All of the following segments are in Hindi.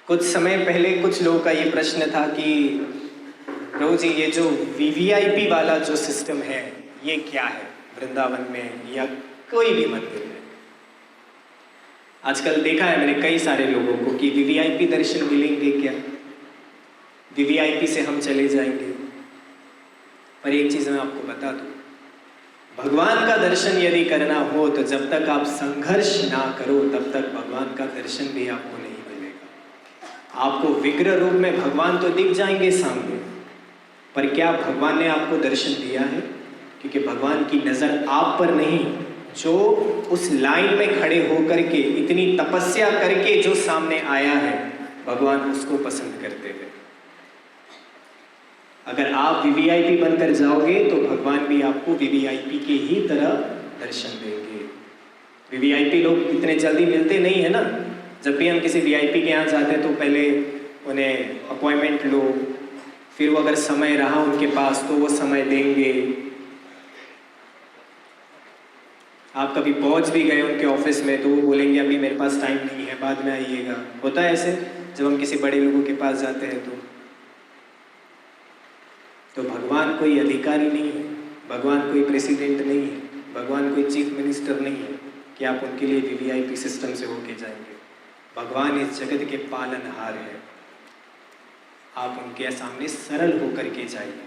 कुछ समय पहले कुछ लोगों का ये प्रश्न था कि प्रभु जी ये जो वीवीआईपी वाला जो सिस्टम है ये क्या है वृंदावन में या कोई भी मंदिर में। आजकल देखा है मैंने कई सारे लोगों को कि वीवीआईपी दर्शन मिलेंगे क्या, वीवीआईपी से हम चले जाएंगे। पर एक चीज मैं आपको बता दूं, भगवान का दर्शन यदि करना हो तो जब तक आप संघर्ष ना करो तब तक भगवान का दर्शन भी आपको नहीं मिलेगा। आपको विग्रह रूप में भगवान तो दिख जाएंगे सामने, पर क्या भगवान ने आपको दर्शन दिया है? क्योंकि भगवान की नजर आप पर नहीं, जो उस लाइन में खड़े होकर के इतनी तपस्या करके जो सामने आया है भगवान उसको पसंद करते हैं। अगर आप वीवीआईपी बनकर जाओगे तो भगवान भी आपको वीवीआईपी के ही तरह दर्शन देंगे। वीवीआईपी लोग इतने जल्दी मिलते नहीं है ना। जब भी हम किसी वीआईपी के यहाँ जाते हैं तो पहले उन्हें अपॉइंटमेंट लो, फिर वो अगर समय रहा उनके पास तो वो समय देंगे। आप कभी पहुंच भी गए उनके ऑफिस में तो वो बोलेंगे अभी मेरे पास टाइम नहीं है, बाद में आइएगा। होता है ऐसे जब हम किसी बड़े लोगों के पास जाते हैं तो भगवान कोई अधिकारी नहीं है, भगवान कोई प्रेसिडेंट नहीं है, भगवान कोई चीफ मिनिस्टर नहीं है कि आप उनके लिए वीवीआईपी सिस्टम से होके जाएंगे। भगवान इस जगत के पालनहार है। आप उनके सामने सरल होकर के जाइए।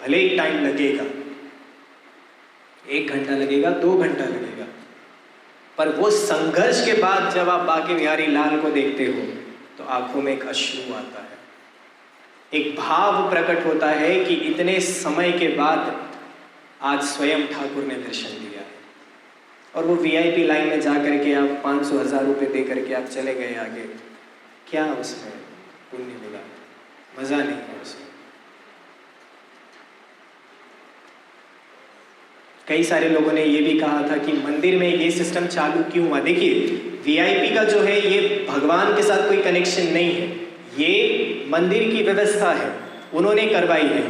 भले ही टाइम लगेगा, 1 घंटा लगेगा, 2 घंटा लगेगा, पर वो संघर्ष के बाद जब आप बांके बिहारी लाल को देखते हो तो आंखों में एक अश्रु आता है, एक भाव प्रकट होता है कि इतने समय के बाद आज स्वयं ठाकुर ने दर्शन दिया है। और वो वीआईपी लाइन में जा करके आप 500-1000 रुपये दे करके आप चले गए आगे, क्या उसमें पुण्य मिला? मजा नहीं है उसमें। कई सारे लोगों ने ये भी कहा था कि मंदिर में ये सिस्टम चालू क्यों हुआ। देखिए वीआईपी का जो है ये भगवान के साथ कोई कनेक्शन नहीं है, ये मंदिर की व्यवस्था है, उन्होंने करवाई है।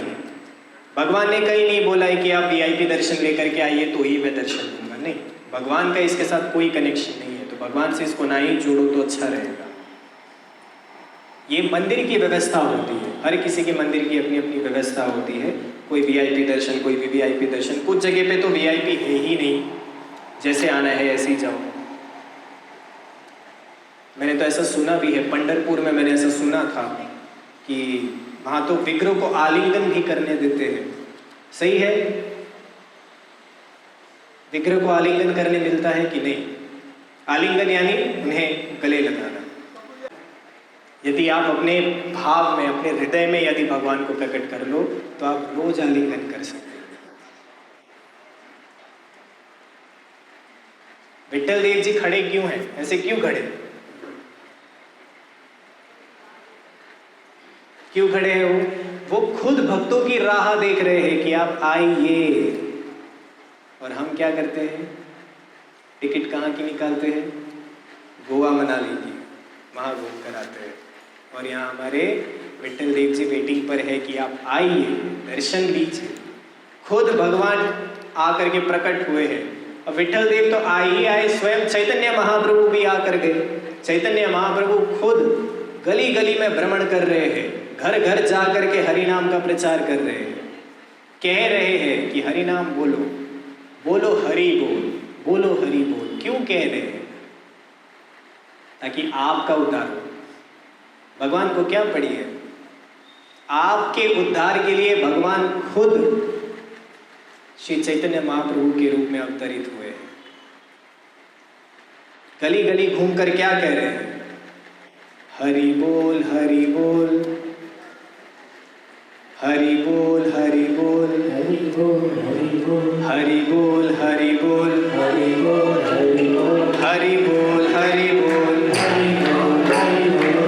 भगवान ने कहीं नहीं बोला है कि आप वीआईपी दर्शन लेकर के आइए तो ही मैं दर्शन दूंगा, नहीं। भगवान का इसके साथ कोई कनेक्शन नहीं है, तो भगवान से इसको ना ही जोड़ो तो अच्छा रहेगा। ये मंदिर की व्यवस्था होती है, हर किसी के मंदिर की अपनी अपनी व्यवस्था होती है। कोई वीआईपी दर्शन, कोई वीवीआईपी दर्शन, कुछ जगह पे तो वीआईपी है ही नहीं, जैसे आना है ऐसे ही जाओ। मैंने तो ऐसा सुना भी है, पंढरपुर में मैंने ऐसा सुना था कि वहां तो विग्रह को आलिंगन भी करने देते हैं। सही है, विग्रह को आलिंगन करने मिलता है कि नहीं? आलिंगन यानी उन्हें गले लगाना। यदि आप अपने भाव में, अपने हृदय में यदि भगवान को प्रकट कर लो तो आप रोज आलिंगन कर सकते हैं। विट्ठल देव जी खड़े क्यों हैं? ऐसे क्यों खड़े? क्यों खड़े हैं? वो खुद भक्तों की राह देख रहे हैं कि आप आइए। और हम क्या करते हैं? टिकट कहाँ की निकालते हैं? गोवा मनाली की, वहां घूम कर आते हैं। और यहाँ हमारे विट्ठल देव जी वेटिंग पर है कि आप आइए, दर्शन लीजिए। खुद भगवान आकर के प्रकट हुए हैं। अब विट्ठल देव तो आए, स्वयं चैतन्य महाप्रभु भी आकर गए। चैतन्य महाप्रभु खुद गली गली में भ्रमण कर रहे हैं, घर घर जा करके हरि नाम का प्रचार कर रहे हैं, कह रहे हैं कि हरि नाम बोलो, बोलो हरि बोल, बोलो हरि बोल। क्यों कह रहे हैं? ताकि आपका उद्धार हो। भगवान को क्या पड़ी है? आपके उद्धार के लिए भगवान खुद श्री चैतन्य महाप्रभु के रूप में अवतरित हुए हैं। गली गली घूमकर क्या कह रहे हैं? हरि बोल, हरि बोल, हरि बोल, हरि बोल, हरि बोल, हरि बोल, हरि बोल,